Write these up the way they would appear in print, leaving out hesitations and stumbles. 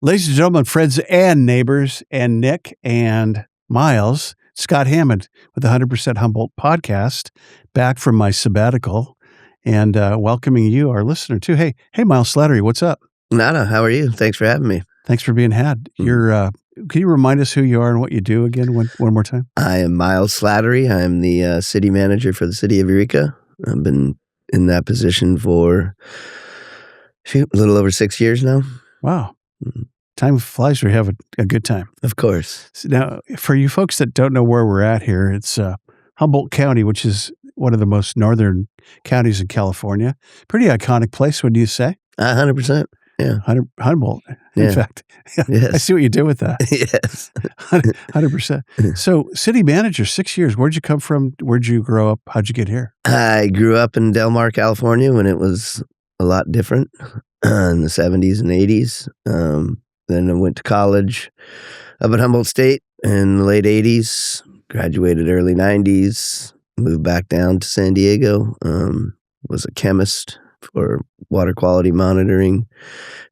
Ladies and gentlemen, friends and neighbors, and Nick and Miles, Scott Hammond with the 100% Humboldt podcast, back from my sabbatical and welcoming you, our listener, too. Hey, Miles Slattery, what's up? Nada, how are you? Thanks for having me. Thanks for being had. You're. Can you remind us who you are and what you do again one more time? I am Miles Slattery. I'm the city manager for the city of Eureka. I've been in that position for a little over 6 years now. Wow. Time flies when you have a good time. Of course. Now, for you folks that don't know where we're at here, it's Humboldt County, which is one of the most northern counties in California. Pretty iconic place, wouldn't you say? 100%. Yeah. Humboldt, in Yeah. fact. Yes. I see what you did with that. Yes. 100%. So, city manager, 6 years. Where'd you come from? Where'd you grow up? How'd you get here? I grew up in Del Mar, California when it was a lot different in the 70s and 80s. Then I went to college up at Humboldt State in the late 80s, graduated early 90s, moved back down to San Diego, was a chemist for water quality monitoring,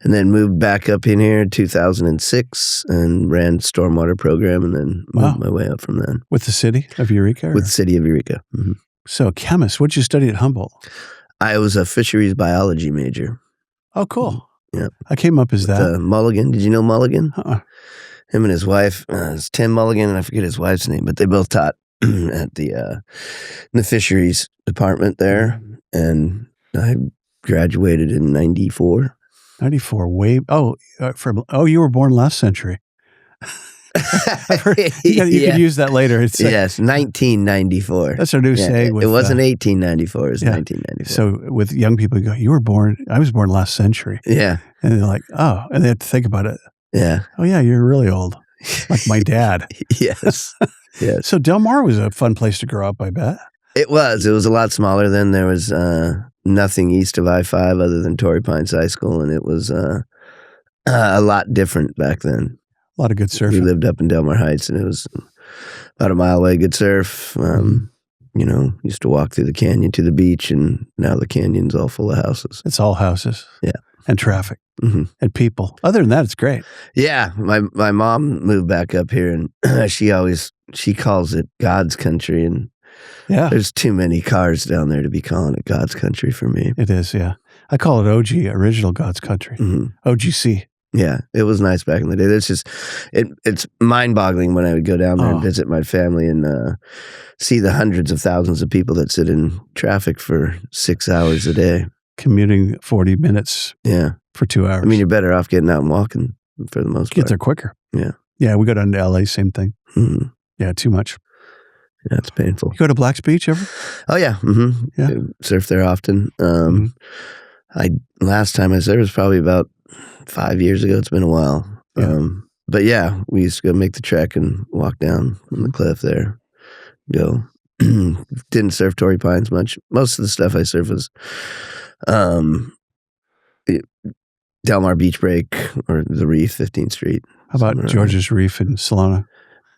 and then moved back up in here in 2006 and ran stormwater program, and then moved my way up from then. With the city of Eureka? With the city of Eureka. Mm-hmm. So, chemist, what'd you study at Humboldt? I was a fisheries biology major. Oh, cool. Yeah. I came up as that. Mulligan. Did you know Mulligan? Uh-uh. Him and his wife, it's Tim Mulligan, and I forget his wife's name, but they both taught at the fisheries department there, and I graduated in 94. 94, you were born last century. You can use that later. It's yes, 1994. That's our new saying. It wasn't 1894, it was 1994. So with young people, you go, I was born last century. Yeah. And they're like, oh, and they have to think about it. Yeah. Oh, yeah, you're really old. Like my dad. Yes. Yes. So Del Mar was a fun place to grow up, I bet. It was. It was a lot smaller then. There was nothing east of I-5 other than Torrey Pines High School, and it was a lot different back then. A lot of good surfing. We lived up in Del Mar Heights, and it was about a mile away. Good surf. Used to walk through the canyon to the beach, and now the canyon's all full of houses. It's all houses. Yeah. And traffic. Mm-hmm. And people. Other than that, it's great. Yeah. My mom moved back up here, and she calls it God's country, and there's too many cars down there to be calling it God's country for me. It is, yeah. I call it OG, original God's country. Mm-hmm. OGC. Yeah, it was nice back in the day. It's mind-boggling when I would go down there and visit my family and see the hundreds of thousands of people that sit in traffic for 6 hours a day. Commuting 40 minutes for 2 hours. I mean, you're better off getting out and walking for the most part. Get there quicker. Yeah. Yeah, we go down to LA, same thing. Mm-hmm. Yeah, too much. Yeah, it's painful. You go to Black's Beach ever? Oh, yeah. Mm-hmm. Yeah. I surf there often. Last time I surfed was probably about 5 years ago. It's been a while. Yeah. But yeah, we used to go make the trek and walk down from the cliff there. Go. Didn't surf Torrey Pines much. Most of the stuff I surf was Del Mar Beach Break or the Reef, 15th Street. How about George's Reef in Salona?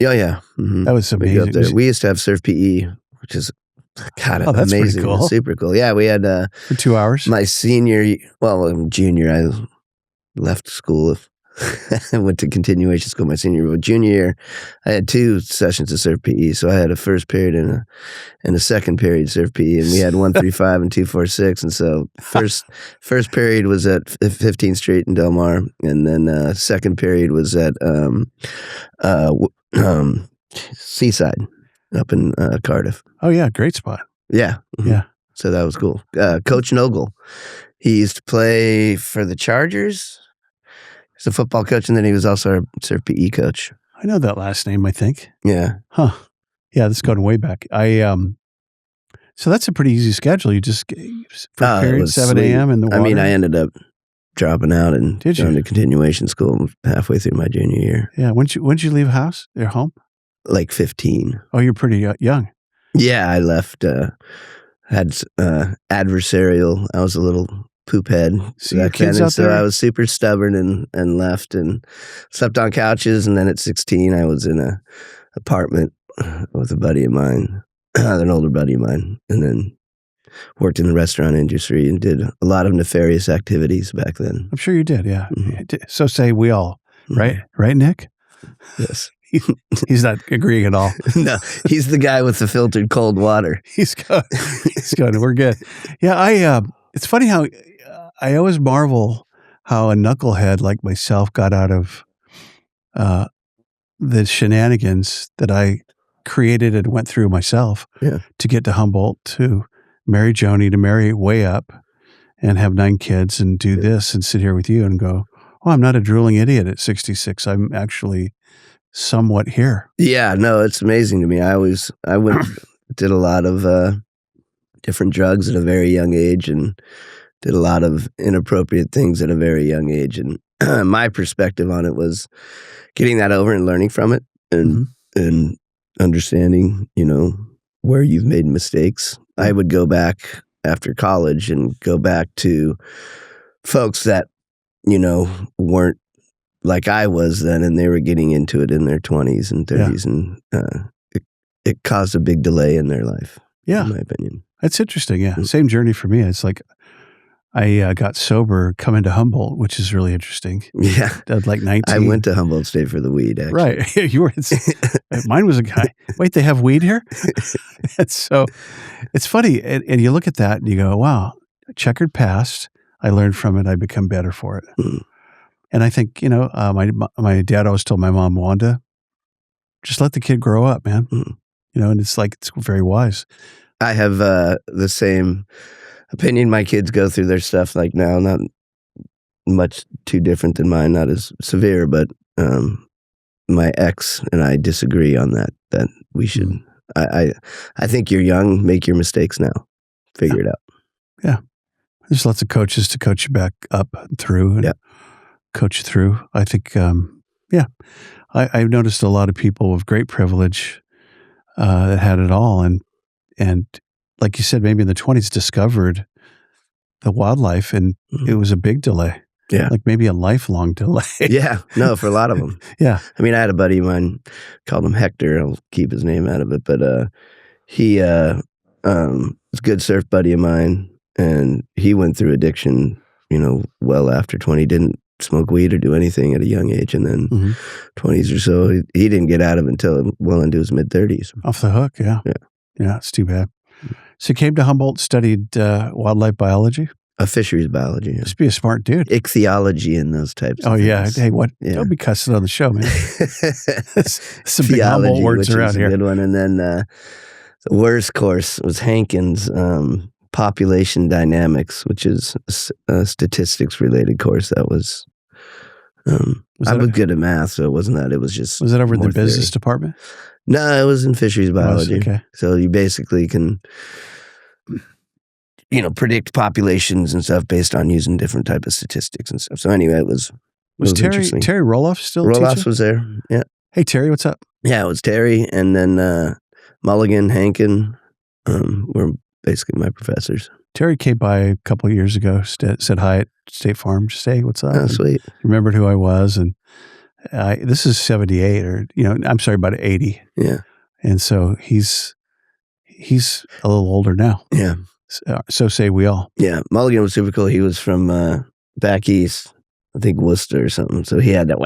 Oh, yeah. Mm-hmm. That was amazing. We used to have surf PE, which is that's amazing. Pretty cool. Super cool. Yeah, we had for 2 hours. My junior, I left school. I went to continuation school my senior year. But junior year, I had 2 sessions of surf PE. So I had a first period and a second period surf PE, and we had 135 and 246. And so first period was at 15th Street in Del Mar, and then second period was at Seaside up in Cardiff. Oh yeah, great spot. Yeah, mm-hmm. Yeah. So that was cool. Coach Nogle, he used to play for the Chargers. He's a football coach, and then he was also our surf PE coach. I know that last name, I think. Yeah. Huh. Yeah, this is going way back. So that's a pretty easy schedule. You just for period 7 a.m. in the water. I mean, I ended up dropping out and going to continuation school halfway through my junior year. Yeah. When'd you leave your home? Like 15. Oh, you're pretty young. Yeah, I left. Had adversarial. I was a little poop head back then, and so I was super stubborn and left and slept on couches. And then at 16, I was in a apartment with a buddy of mine, an older buddy of mine, and then worked in the restaurant industry and did a lot of nefarious activities back then. I'm sure you did, yeah. Mhm. So say we all, right? Mhm. Right, Nick? Yes. He's not agreeing at all. No, he's the guy with the filtered cold water. He's good. He's good. We're good. Yeah, it's funny how I always marvel how a knucklehead like myself got out of the shenanigans that I created and went through myself Yeah. to get to Humboldt, to marry Joni, to marry way up and have 9 kids and do this and sit here with you and go, oh, I'm not a drooling idiot at 66. I'm actually somewhat here. Yeah, no, it's amazing to me. I went did a lot of different drugs at a very young age and did a lot of inappropriate things at a very young age. And my perspective on it was getting that over and learning from it and understanding, where you've made mistakes. I would go back after college and go back to folks that, weren't like I was then, and they were getting into it in their 20s and 30s, and it caused a big delay in their life, in my opinion. That's interesting, yeah. Same journey for me. It's like I got sober coming to Humboldt, which is really interesting. Yeah. At like 19. I went to Humboldt State for the weed, actually. Right. You were. Mine was a guy. Wait, they have weed here? And so it's funny. And you look at that and you go, wow, checkered past. I learned from it. I become better for it. Mm. And I think, my dad always told my mom, Wanda, just let the kid grow up, man. Mm. And it's very wise. I have the same opinion. My kids go through their stuff like now, not much too different than mine, not as severe, but my ex and I disagree on that we should. I think you're young, make your mistakes now. Figure it out. Yeah. There's lots of coaches to coach you back up and through and coach you through. I think, I've noticed a lot of people with great privilege that had it all. And like you said, maybe in the 20s discovered the wildlife, and it was a big delay. Yeah. Like maybe a lifelong delay. Yeah. No, for a lot of them. Yeah. I mean, I had a buddy of mine, called him Hector. I'll keep his name out of it. But he was a good surf buddy of mine, and he went through addiction, well after 20. Didn't smoke weed or do anything at a young age. And then 20s or so, he didn't get out of it until well into his mid-30s. Off the hook, yeah. Yeah. Yeah, it's too bad. So you came to Humboldt, studied wildlife biology? Fisheries biology. Yeah. Just be a smart dude. Ichthyology and those types of things. Yeah. Hey, what? Yeah. Don't be cussing on the show, man. Some big Theology, Humboldt words which around is here. a good one. And then the worst course was Hankins' population dynamics, which is a statistics-related course. That was I was good at math, so it wasn't that. It was just Was it over in the more business theory. department? No, it was in fisheries biology. Okay. So you basically can, predict populations and stuff based on using different type of statistics and stuff. So anyway, it was interesting. Terry Roloff still Roloff teaching? was there. Yeah. Hey, Terry, what's up? Yeah, it was Terry, and then Mulligan, Hankin were basically my professors. Terry came by a couple of years ago, said hi at State Farm. Just say, what's up? Oh, sweet. Remembered who I was. And this is 78 or, I'm sorry, about 80. Yeah. And so he's a little older now. Yeah. So say we all. Yeah. Mulligan was super cool. He was from back east, I think Worcester or something. So he had that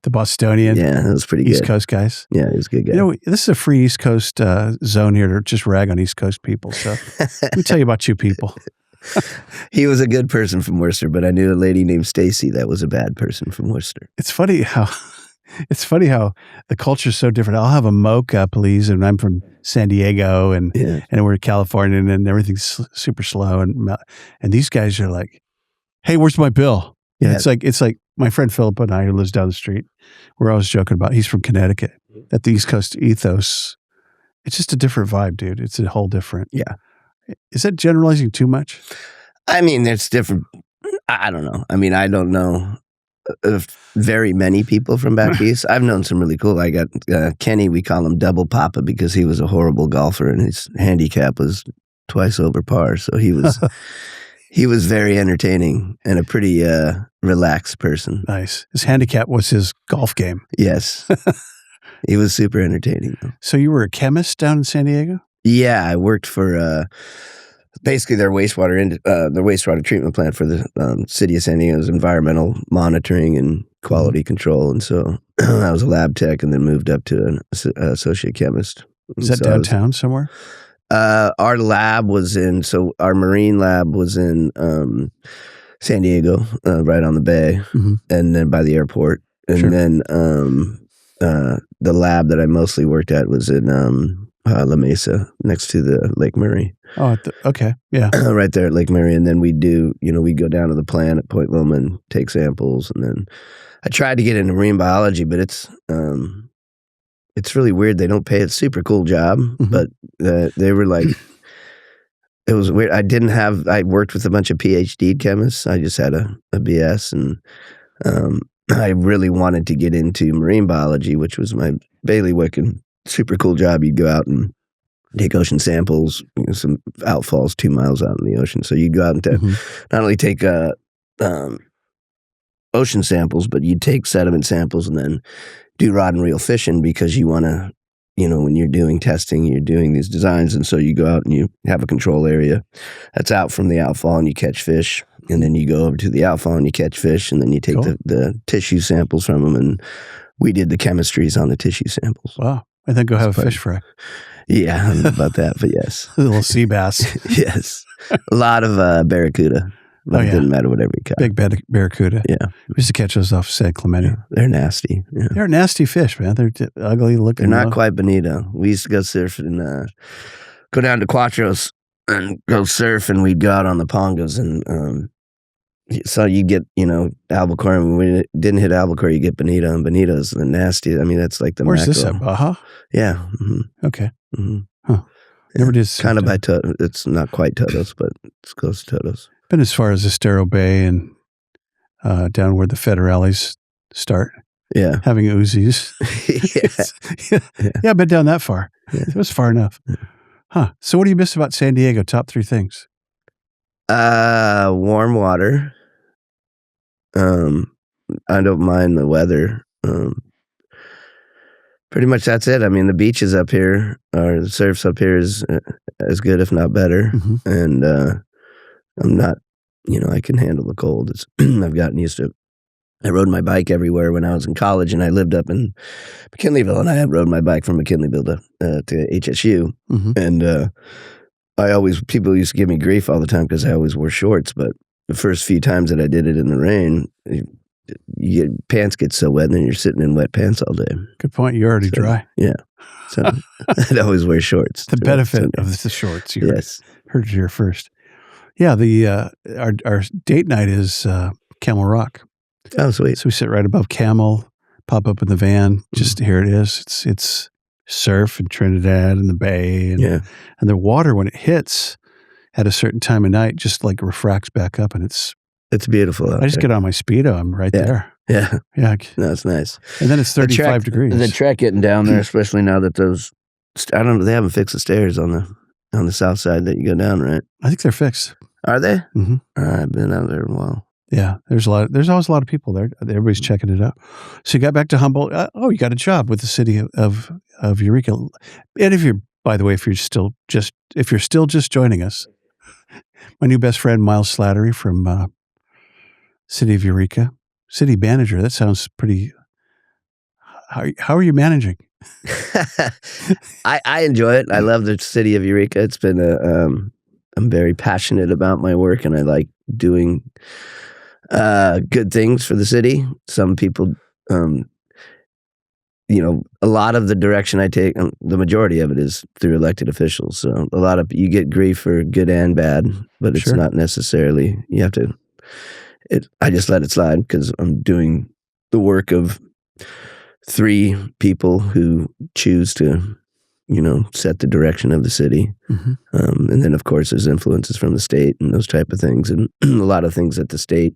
the Bostonian. Yeah, that was pretty good. East Coast guys. Yeah, he was a good guy. This is a free East Coast zone here to just rag on East Coast people. So let me tell you about you people. He was a good person from Worcester, but I knew a lady named Stacy that was a bad person from Worcester. It's funny how the culture is so different. I'll have a mocha, please, and I'm from San Diego, and we're in California, and everything's super slow, and these guys are like, "Hey, where's my bill?" Yeah, it's like my friend Philip and I, who lives down the street, we're always joking about. He's from Connecticut. That the East Coast ethos, it's just a different vibe, dude. It's a whole different. Yeah. Is that generalizing too much? I mean, it's different. I don't know. I mean, I don't know very many people from back east. I've known some really cool. I got Kenny, we call him Double Papa because he was a horrible golfer and his handicap was twice over par. So he was very entertaining and a pretty relaxed person. Nice. His handicap was his golf game. Yes. He was super entertaining, though. So you were a chemist down in San Diego? Yeah, I worked for basically their wastewater treatment plant for the city of San Diego's environmental monitoring and quality control. And so I was a lab tech, and then moved up to an associate chemist. Is that downtown somewhere? Our lab was our marine lab was in San Diego, right on the bay, and then by the airport. And then the lab that I mostly worked at was in La Mesa, next to the Lake Murray. Oh, okay. Yeah. Right there at Lake Murray. And then we go down to the plant at Point Loma and take samples. And then I tried to get into marine biology, but it's really weird. They don't pay a super cool job, but they were like, it was weird. I worked with a bunch of PhD chemists. I just had a BS, and I really wanted to get into marine biology, which was my bailiwick and super cool job. You'd go out and take ocean samples, some outfalls 2 miles out in the ocean. So you'd go out and not only take ocean samples, but you'd take sediment samples and then do rod and reel fishing, because you want to, when you're doing testing, you're doing these designs. And so you go out and you have a control area that's out from the outfall, and you catch fish. And then you go over to the outfall and you catch fish, and then you take the tissue samples from them. And we did the chemistries on the tissue samples. Wow. And then go have a fish fry. Yeah, I don't know about that, but yes. A little sea bass. Yes. A lot of barracuda. But it didn't matter whatever you caught. Big barracuda. Yeah. We used to catch those off San Clemente. Yeah, they're nasty. Yeah. They're nasty fish, man. They're ugly looking. They're not quite bonito. We used to go surf and go down to Crossroads and go surf, and we'd go out on the pongos, and so you get, albacore. When we didn't hit albacore, you get bonito, and bonito's the nasty. I mean, that's like the Where's mackerel. this at? Baja? Yeah. Okay. Huh. Never did. Kind of by Todos. It's not quite Todos, but it's close to Todos. Been as far as Estero Bay and down where the federales start. Yeah. Having Uzis. Yeah, I've been down that far. Yeah. It was far enough. Yeah. Huh. So what do you miss about San Diego? Top 3 things. Warm water. I don't mind the weather. Pretty much that's it. I mean, the beaches up here, or the surfs up here is as good, if not better. And I'm not, I can handle the cold. I've gotten used to it. I rode my bike everywhere when I was in college, and I lived up in McKinleyville, and I rode my bike from McKinleyville to HSU. And people used to give me grief all the time because I always wore shorts, but the first few times that I did it in the rain, pants get so wet, and then you're sitting in wet pants all day. Good point. You're already dry. Yeah. So I'd always wear shorts. The benefit of the shorts. You heard it here first. Yeah. Our date night is Camel Rock. Oh, sweet. So we sit right above Camel, pop up in the van. Just here it is. It's surf and Trinidad and the bay. And the water, when it hits at a certain time of night, just like refracts back up, and it's beautiful. I just get on my Speedo. I'm right there. Yeah. Yeah. No, it's nice. And then it's 35 degrees. The trek getting down there, especially now that they haven't fixed the stairs on the south side that you go down, right? I think they're fixed. Are they? I've been out there a while. Yeah. There's always a lot of people there. Everybody's checking it out. So you got back to Humboldt. You got a job with the city of Eureka. And by the way, if you're still just joining us, my new best friend, Miles Slattery from City of Eureka, city manager. That sounds pretty. How are you managing? I enjoy it. I love the City of Eureka. It's been I'm very passionate about my work, and I like doing good things for the city. Some people, a lot of the direction I take, the majority of it is through elected officials. So you get grief for good and bad, but it's not necessarily, you have to, I just let it slide because I'm doing the work of 3 people who choose to, set the direction of the city. And then, of course, there's influences from the state and those type of things. And a lot of things that the state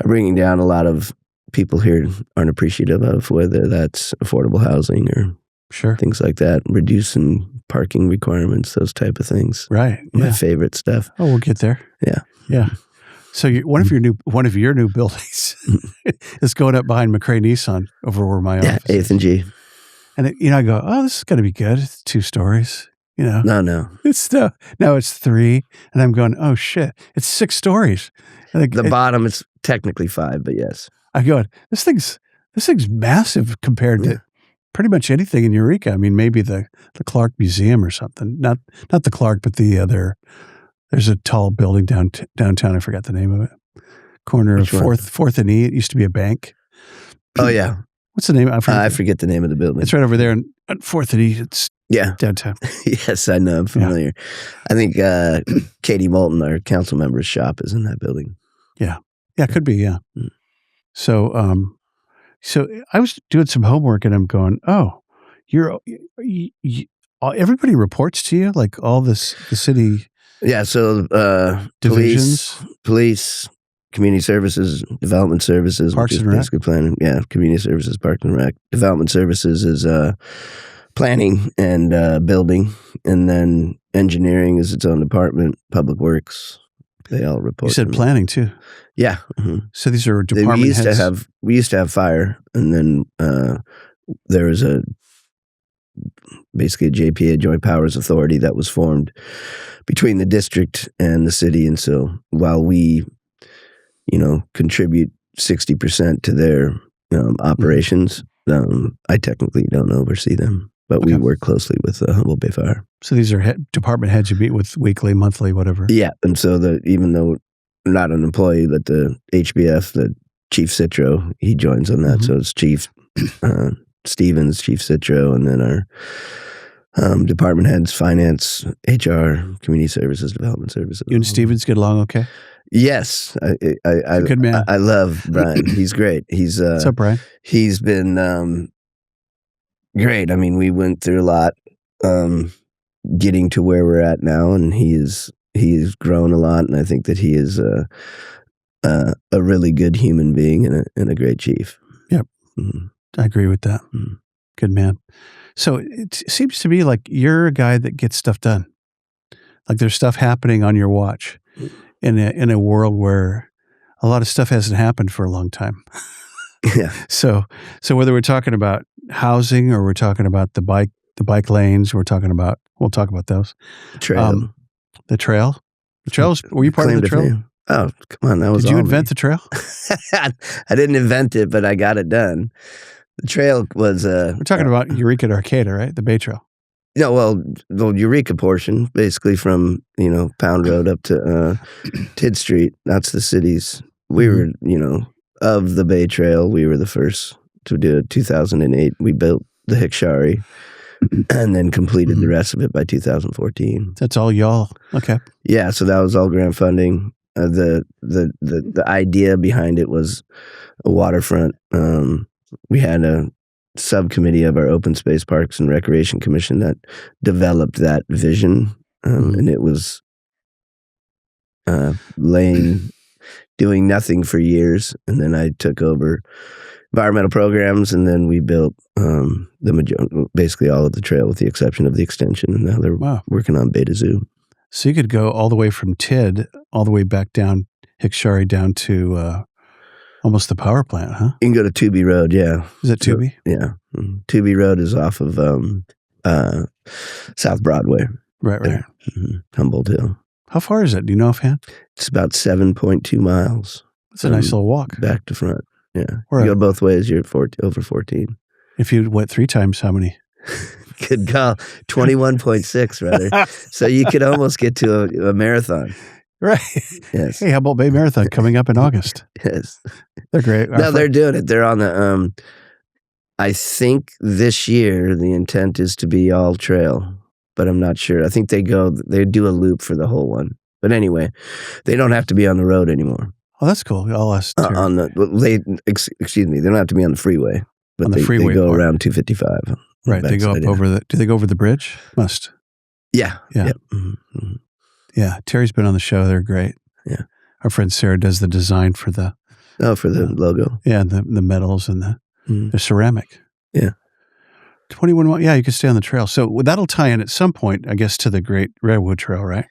are bringing down, a lot of people here aren't appreciative of, whether that's affordable housing or things like that, reducing parking requirements, those type of things. Right. My favorite stuff. Oh, we'll get there. Yeah. Yeah. So one of your new buildings is going up behind McRae Nissan over where my office is. 8th and G. And I go, oh, this is going to be good. It's 2 stories. No. It's now it's 3, and I'm going, oh shit, it's 6 stories. The bottom is technically 5, but yes. I go, this thing's massive compared to pretty much anything in Eureka. I mean, maybe the Clark Museum or something. Not the Clark, but the other. There's a tall building downtown. I forgot the name of it. Corner of Fourth and E. It used to be a bank. Oh yeah. What's the name? I forget the name of the building. It's right over there on 4th and E. It's downtown. Yes, I know. I'm familiar. I think Katie Moulton, our council member's shop, is in that building. Yeah, it could be. Yeah. So, I was doing some homework, and I'm going, oh, everybody reports to you, like all the city. Yeah. So divisions, police. Community services, development services, Parks and Rec. Basically planning. Yeah, community services, Parks and Rec. Development services is planning and building, and then engineering is its own department. Public Works, they all report. You said planning too. Yeah. Mm-hmm. So these are department heads. We used to have fire, and then there was basically a JPA, Joint Powers Authority, that was formed between the district and the city, and so while we contribute 60% to their operations. I technically don't oversee them, but we work closely with Humboldt Bay Fire. So these are department heads you meet with weekly, monthly, whatever. Yeah, and so even though not an employee, but the HBF, the Chief Citro, he joins on that. So it's Chief Stevens, Chief Citro, and then our department heads, finance, HR, community services, development services. You and Stevens get along okay? Yes, good man. I love Brian. He's great. He's what's up, Brian? He's been great. I mean, we went through a lot getting to where we're at now, and he's grown a lot. And I think that he is a really good human being and a great chief. Yep, I agree with that. Good man. So it seems to me like you're a guy that gets stuff done. Like there's stuff happening on your watch. In a world where a lot of stuff hasn't happened for a long time. Yeah. So whether we're talking about housing or we're talking about the bike lanes, we'll talk about those. Trail. The trail. The trails. Were you part of the trail? Oh, come on. That was. Did you invent the trail? I didn't invent it, but I got it done. The trail was. We're talking about Eureka to Arcata, right? The Bay Trail. Yeah, well, the Eureka portion, basically from, Pound Road up to Tid Street, that's the city's. We were, of the Bay Trail, we were the first to do it. 2008, we built the Hickory and then completed the rest of it by 2014. That's all y'all. Okay. Yeah, so that was all grant funding. The idea behind it was a waterfront. We had a subcommittee of our Open Space, Parks and Recreation Commission that developed that vision, and it was doing nothing for years, and then I took over environmental programs, and then we built basically all of the trail with the exception of the extension, and now they're working on Beta Zoo. So you could go all the way from Tid all the way back down Hickory down to almost the power plant, huh? You can go to Tooby Road, yeah. Is it Tooby? Yeah. Tooby Road is off of South Broadway. Right. Humboldt Hill. How far is it? Do you know offhand? It's about 7.2 miles. It's a nice little walk. Back to front, yeah. You go both ways, you're at over 14. If you went 3 times, how many? Good call. 21.6, rather. So you could almost get to a marathon. Right. Yes. Hey, Humboldt Bay Marathon coming up in August. Yes. They're great. No, they're doing it. They're on the, I think this year the intent is to be all trail, but I'm not sure. I think they do a loop for the whole one. But anyway, they don't have to be on the road anymore. Oh, that's cool. I'll ask. Excuse me, they don't have to be on the freeway, but on the freeway they go around 255. Right. They go up do they go over the bridge? Must. Yeah. Yeah. Yep. Mm-hmm. Yeah, Terry's been on the show. They're great. Yeah. Our friend Sarah does the design for the... for the logo. Yeah, the medals and the ceramic. Yeah. 21 miles. Yeah, you can stay on the trail. So that'll tie in at some point, I guess, to the Great Redwood Trail, right?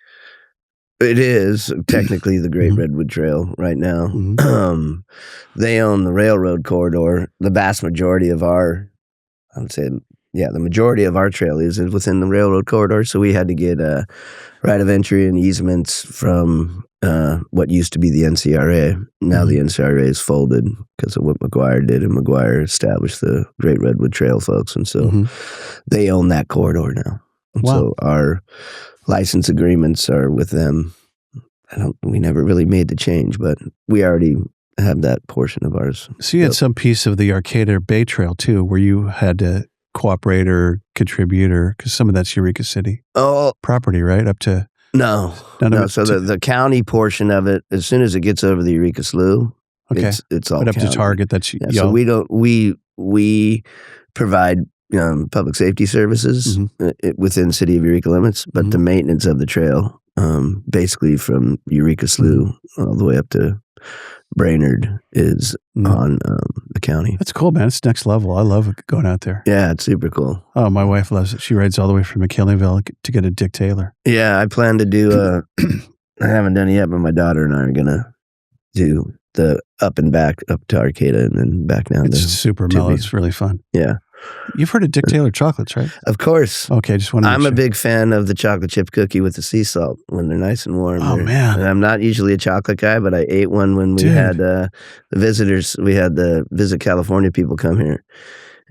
It is technically the Great Redwood Trail right now. They own the railroad corridor. The vast majority of our, I would say, the majority of our trail is within the railroad corridor, so we had to get right of entry and easements from what used to be the NCRA. Now the NCRA is folded because of what McGuire did, and McGuire established the Great Redwood Trail folks, and so they own that corridor now. And so our license agreements are with them. We never really made the change, but we already have that portion of ours. So you had some piece of the Arcata Bay Trail too, where you had to cooperate or contribute, or because some of that's Eureka City property, right? Up to no. So the county portion of it, as soon as it gets over the Eureka Slough, it's all but up county. to Target. That's so we provide public safety services within city of Eureka limits, but the maintenance of the trail, basically from Eureka Slough all the way up to Brainerd, is on the county. That's cool, man. It's next level. I love going out there. Yeah, it's super cool. Oh, my wife loves it. She rides all the way from McKinleyville to get a Dick Taylor. Yeah, I plan to do I haven't done it yet, but my daughter and I are going to do the up and back up to Arcata and then back down. It's super mellow. It's really fun. Yeah. You've heard of Dick Taylor chocolates, right? Of course. Okay, just want to. I'm a big fan of the chocolate chip cookie with the sea salt when they're nice and warm. Oh, man. And I'm not usually a chocolate guy, but I ate one when we had the visitors. We had the Visit California people come here,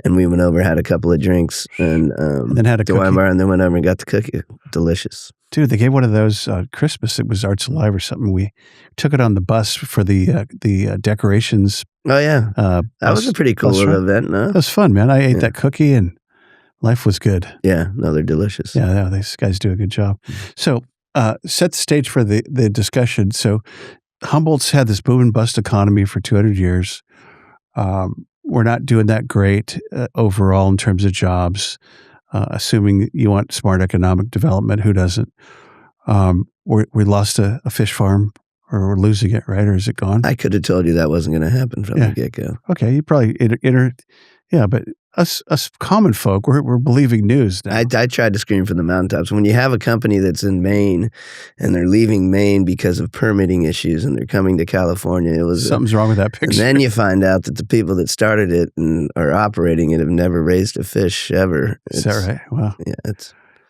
and we went over, had a couple of drinks, and then had a cookie. Wine bar, and then went over and got the cookie. Delicious. Dude, they gave one of those Christmas. It was Arts Alive or something. We took it on the bus for the decorations. Oh, yeah. That was a pretty cool event, no? It was fun, man. I ate that cookie, and life was good. Yeah, no, they're delicious. Yeah, these guys do a good job. So set the stage for the discussion. So Humboldt's had this boom and bust economy for 200 years. We're not doing that great overall in terms of jobs. Assuming you want smart economic development, who doesn't? We lost a fish farm, or we're losing it, right? Or is it gone? I could have told you that wasn't going to happen from the get-go. Okay, you probably but us common folk, we're believing news now. I tried to scream from the mountaintops. When you have a company that's in Maine and they're leaving Maine because of permitting issues and they're coming to California, something's wrong with that picture. And then you find out that the people that started it and are operating it have never raised a fish ever. Is that right? Wow. Yeah.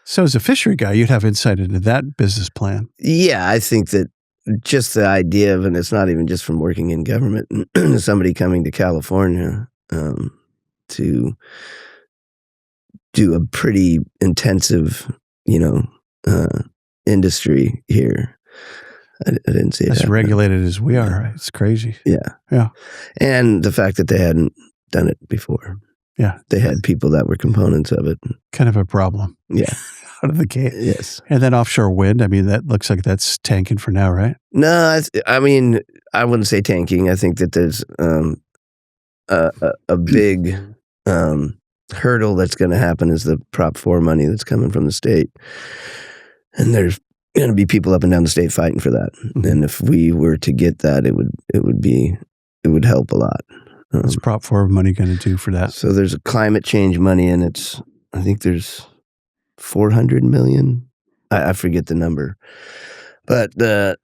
So as a fishery guy, you'd have insight into that business plan. Yeah, I think that just the idea of, and it's not even just from working in government, somebody coming to California to do a pretty intensive, industry here. I didn't see it. As regulated as we are, right? It's crazy. Yeah. And the fact that they hadn't done it before. Yeah. They had people that were components of it. Kind of a problem. Yeah. Out of the gate. Yes. And then offshore wind, that looks like that's tanking for now, right? No, I wouldn't say tanking. I think that there's a big hurdle that's going to happen is the Prop 4 money that's coming from the state. And there's going to be people up and down the state fighting for that. And if we were to get that, it would help a lot. What's Prop 4 money going to do for that? So there's a climate change money, and I think there's $400 million. I forget the number. But the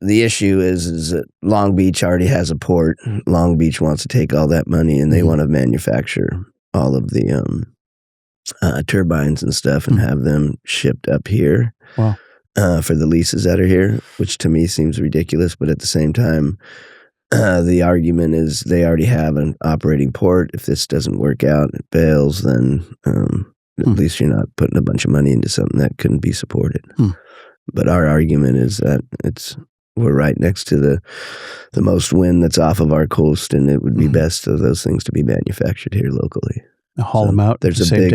issue is that Long Beach already has a port. Long Beach wants to take all that money, and they want to manufacture all of the turbines and stuff and have them shipped up here. Wow. For the leases that are here, which to me seems ridiculous. But at the same time, the argument is they already have an operating port. If this doesn't work out, it fails, then at least you're not putting a bunch of money into something that couldn't be supported. But our argument is that we're right next to the most wind that's off of our coast, and it would be best for those things to be manufactured here locally. Haul them out. There's a big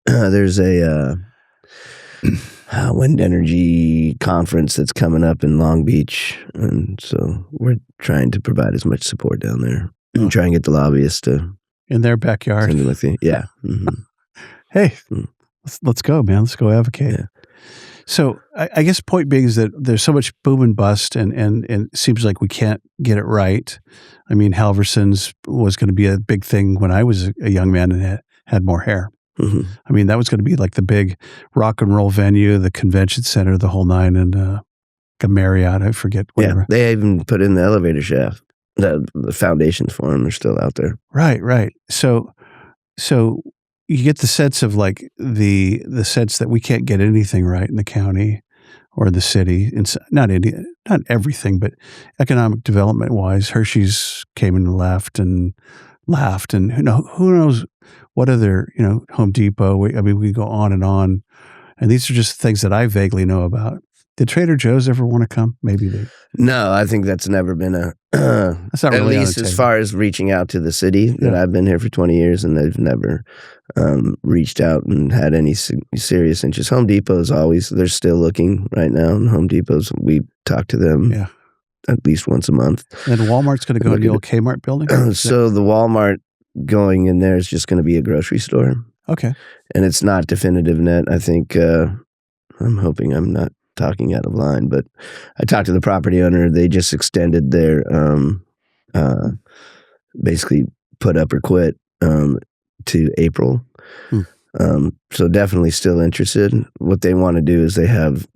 there's a wind energy conference that's coming up in Long Beach, and so we're trying to provide as much support down there and try and get the lobbyists to in their backyard. Yeah. Hey, let's go, man. Let's go advocate. Yeah. So I guess point being is that there's so much boom and bust, and it seems like we can't get it right. I mean, Halverson's was going to be a big thing when I was a young man and had more hair. I mean, that was going to be like the big rock and roll venue, the convention center, the whole nine, and a Marriott, I forget, whatever. Yeah, they even put in the elevator shaft. The foundations for them are still out there. Right. So you get the sense of like the sense that we can't get anything right in the county or the city. It's not everything, but economic development wise, Hershey's came and left, and who knows what other, Home Depot. We go on, and these are just things that I vaguely know about. Did Trader Joe's ever want to come? Maybe they. No, I think that's never been That's not at really least on the as table. far as reaching out to the city that I've been here for 20 years, and they've never reached out and had any serious interest. Home Depot is always, they're still looking right now. And Home Depot's, we talk to them at least once a month. And Walmart's going to go in the old Kmart building? So the Walmart going in there is just going to be a grocery store. Okay. And it's not definitive yet. I think, I'm hoping I'm not talking out of line, but I talked to the property owner. They just extended their basically put up or quit to April. So definitely still interested. What they want to do is they have,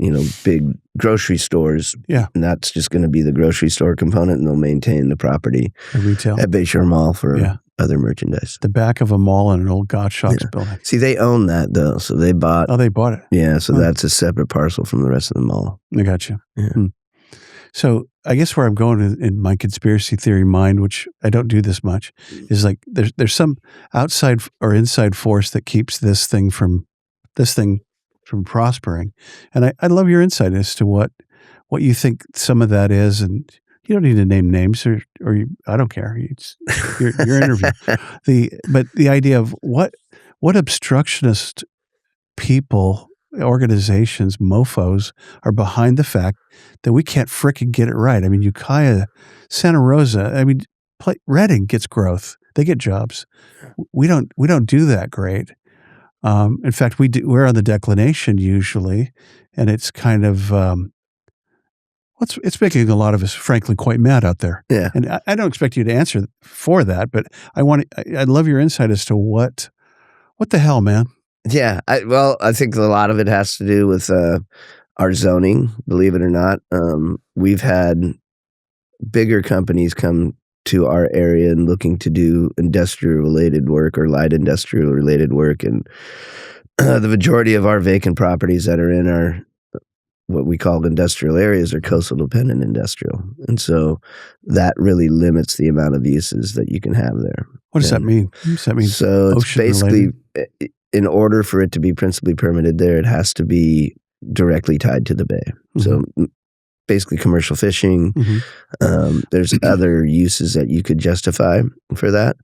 big grocery stores. Yeah. And that's just going to be the grocery store component, and they'll maintain the property Retail at Bayshore Mall for other merchandise. The back of a mall and an old Gottschalk's building. See, they own that though. So they bought. Oh, they bought it. Yeah. So that's a separate parcel from the rest of the mall. I got you. Yeah. So I guess where I'm going in my conspiracy theory mind, which I don't do this much, is like there's some outside or inside force that keeps this thing from prospering. And I love your insight as to what you think some of that is. And you don't need to name names or I don't care. It's your interview. But the idea of what obstructionist people, organizations, mofos are behind the fact that we can't frickin' get it right. I mean, Ukiah, Santa Rosa, Redding gets growth. They get jobs. We don't do that great. In fact, we're on the declination usually, and it's kind of it's making a lot of us, frankly, quite mad out there. Yeah. And I don't expect you to answer for that, but I'd love your insight as to what the hell, man. Yeah. I think a lot of it has to do with our zoning, believe it or not. We've had bigger companies come to our area and looking to do industrial-related work or light industrial-related work. And the majority of our vacant properties that are in our what we call industrial areas are coastal dependent industrial. And so that really limits the amount of uses that you can have there. What does that mean? What does that mean? So it's basically, in order for it to be principally permitted there, it has to be directly tied to the bay. Mm-hmm. So basically commercial fishing. Mm-hmm. There's other uses that you could justify for that.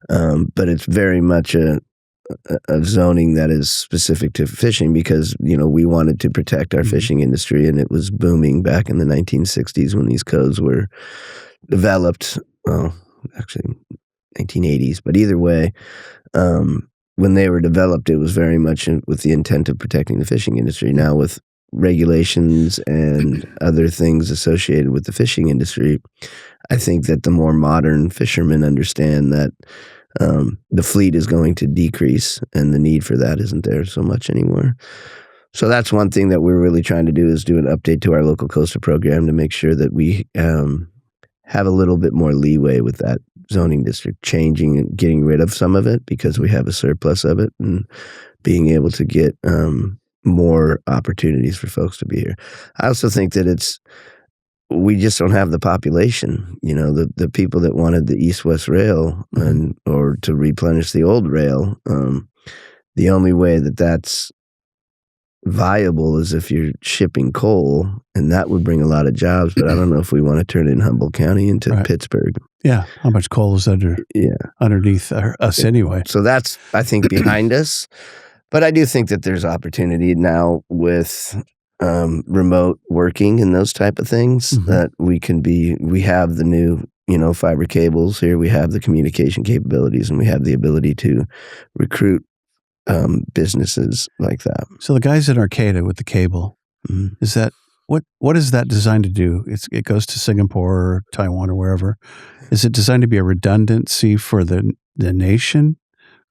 But it's very much a zoning that is specific to fishing because, we wanted to protect our mm-hmm. fishing industry, and it was booming back in the 1960s when these codes were developed. Well, actually 1980s, but either way, when they were developed, it was very much with the intent of protecting the fishing industry. Now with regulations and other things associated with the fishing industry, I think that the more modern fishermen understand that the fleet is going to decrease and the need for that isn't there so much anymore. So that's one thing that we're really trying to do is do an update to our local coastal program to make sure that we have a little bit more leeway with that zoning district changing and getting rid of some of it because we have a surplus of it and being able to get more opportunities for folks to be here. I also think that we just don't have the population, the people that wanted the east-west rail or to replenish the old rail. The only way that that's viable is if you're shipping coal, and that would bring a lot of jobs, but I don't know if we want to turn in Humboldt County into Pittsburgh. Yeah. How much coal is underneath us anyway? So that's, I think, behind us. But I do think that there's opportunity now with remote working and those type of things mm-hmm. that we have the new, fiber cables here. We have the communication capabilities and we have the ability to recruit businesses like that. So the guys in Arcata with the cable, mm-hmm. is that, what is that designed to do? It goes to Singapore or Taiwan or wherever. Is it designed to be a redundancy for the nation,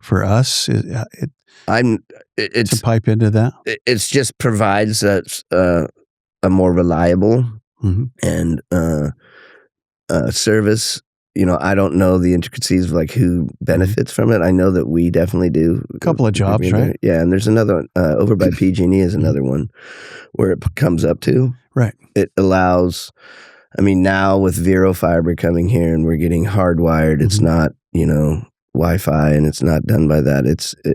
for us? It's to pipe into that. It's just provides a more reliable mm-hmm. and service I don't know the intricacies of like who benefits from it. I know that we definitely do. A couple of jobs, right? Yeah, and there's another one over by PG&E is another one where it comes up to. Right. It allows. Now with Vero fiber coming here and we're getting hardwired, it's not Wi-Fi and it's not done by that.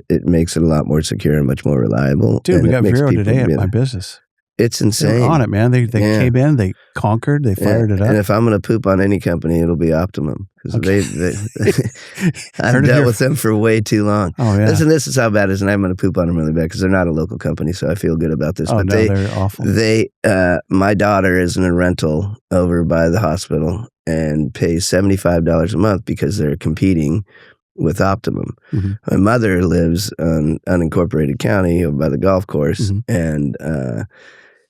It makes it a lot more secure and much more reliable. Dude, and we got Vero today at my business. It's insane. They're on it, man. They came in, they conquered, they fired it up. And if I'm going to poop on any company, it'll be Optimum because I've dealt with them for way too long. Oh, yeah. This is how bad it is, and I'm going to poop on them really bad because they're not a local company, so I feel good about this. Oh, but no, they're awful. My daughter is in a rental over by the hospital and pays $75 a month because they're competing with Optimum. Mm-hmm. My mother lives in unincorporated county over by the golf course, and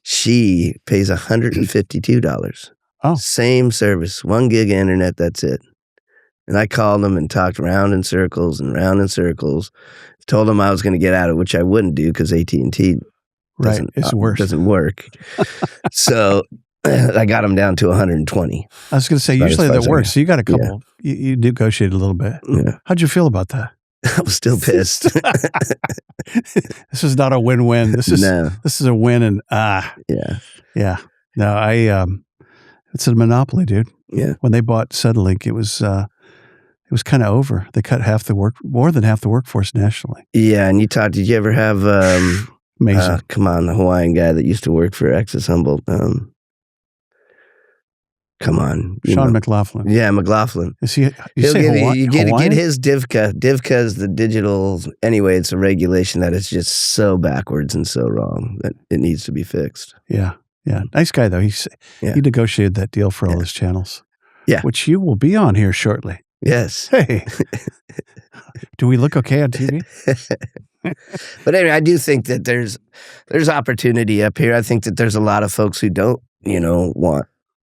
she pays $152. Oh. Same service, 1 gig internet, that's it. And I called them and talked round in circles and round in circles. Told them I was going to get out of it, which I wouldn't do because AT&T doesn't work. So I got them down to 120. I was going to say, usually that works. So you got a couple. Yeah. You negotiated a little bit. Yeah. How'd you feel about that? I was still pissed. This is not a win-win. This is a win and yeah. No, it's a monopoly, dude. Yeah. When they bought Suddenlink, it was kind of over. They cut more than half the workforce nationally. Yeah, and did you ever have Amazing. Come on, the Hawaiian guy that used to work for Access Humboldt. Come on. Sean McLaughlin. Yeah, McLaughlin. Is he? You get his DIVCA. DIVCA is the digital. Anyway, it's a regulation that is just so backwards and so wrong that it needs to be fixed. Yeah. Yeah. Nice guy, though. He negotiated that deal for all his channels. Yeah. Which you will be on here shortly. Yes. Hey. Do we look okay on TV? But anyway, I do think that there's opportunity up here. I think that there's a lot of folks who don't, want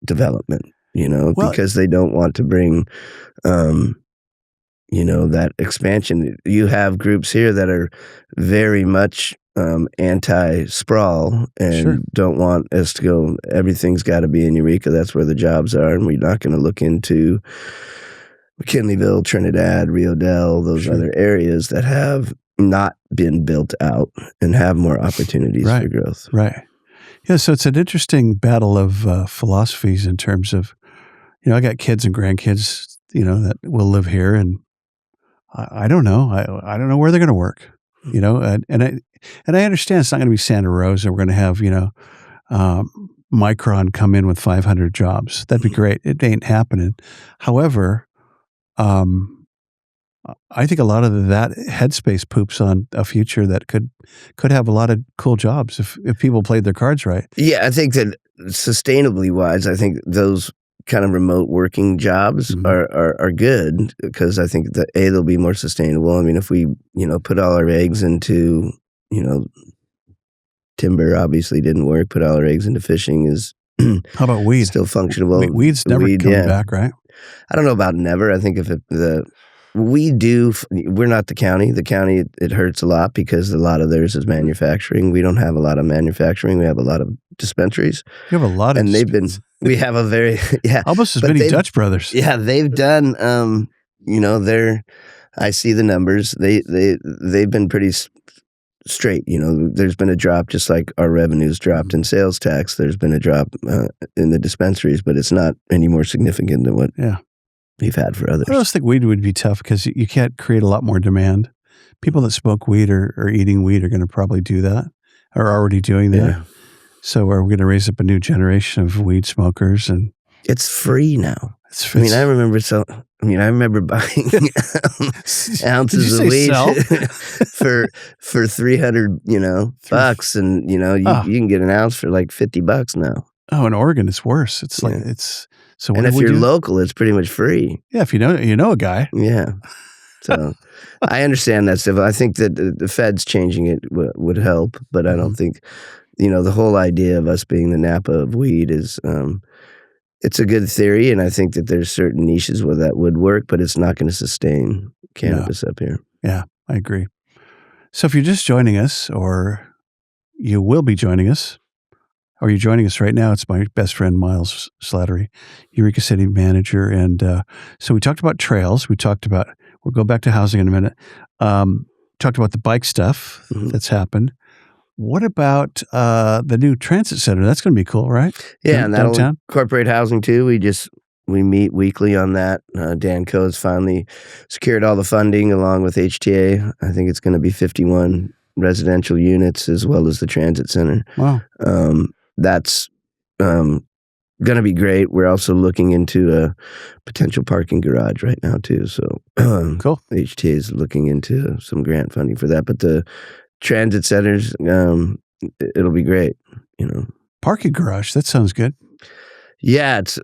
development, because they don't want to bring, that expansion. You have groups here that are very much anti-sprawl and don't want us to go, everything's got to be in Eureka. That's where the jobs are. And we're not going to look into McKinleyville, Trinidad, Rio Dell, those other areas that have not been built out and have more opportunities for growth. Right. Yeah, so it's an interesting battle of philosophies in terms of, I got kids and grandkids, that will live here, and I don't know. I don't know where they're going to work, and I understand it's not going to be Santa Rosa. We're going to have, Micron come in with 500 jobs. That'd be great. It ain't happening. However, I think a lot of that headspace poops on a future that could have a lot of cool jobs if people played their cards right. Yeah, I think that sustainably wise, I think those kind of remote working jobs are good because I think that they'll be more sustainable. I mean, if we put all our eggs into timber, obviously didn't work. Put all our eggs into fishing is how about weed? Still functionable. Weed's never coming back, right? I don't know about never. I think if we're not the county. The county, it hurts a lot because a lot of theirs is manufacturing. We don't have a lot of manufacturing. We have a lot of dispensaries. You have a lot of we have a very, almost as many Dutch brothers. Yeah, they've done, I see the numbers. They've been pretty straight. There's been a drop just like our revenues dropped in sales tax. There's been a drop in the dispensaries, but it's not any more significant than what we've had for others. I always think weed would be tough because you can't create a lot more demand. People that smoke weed or eating weed are going to probably do that, or are already doing that. Yeah. So are we going to raise up a new generation of weed smokers? And it's free now. I remember buying ounces of weed for 300, bucks, and you can get an ounce for like $50 now. Oh, in Oregon, it's worse. It's like so. And if you're local, it's pretty much free. Yeah, if you know a guy. Yeah. So I understand that stuff. I think that the Fed's changing it would help, but I don't think, the whole idea of us being the Napa of weed is, it's a good theory, and I think that there's certain niches where that would work, but it's not going to sustain cannabis up here. Yeah, I agree. So if you're just joining us, or you will be joining us, Or you're joining us right now. It's my best friend, Miles Slattery, Eureka City manager. And so we talked about trails. We'll go back to housing in a minute. Talked about the bike stuff that's happened. What about the new transit center? That's going to be cool, right? Yeah, and that'll downtown? incorporate housing too. We meet weekly on that. Dan Coe's finally secured all the funding along with HTA. I think it's going to be 51 residential units as well as the transit center. Wow. That's going to be great. We're also looking into a potential parking garage right now too. So Cool. HTA is looking into some grant funding for that. But the transit centers, it'll be great. Parking garage. That sounds good. Yeah, it's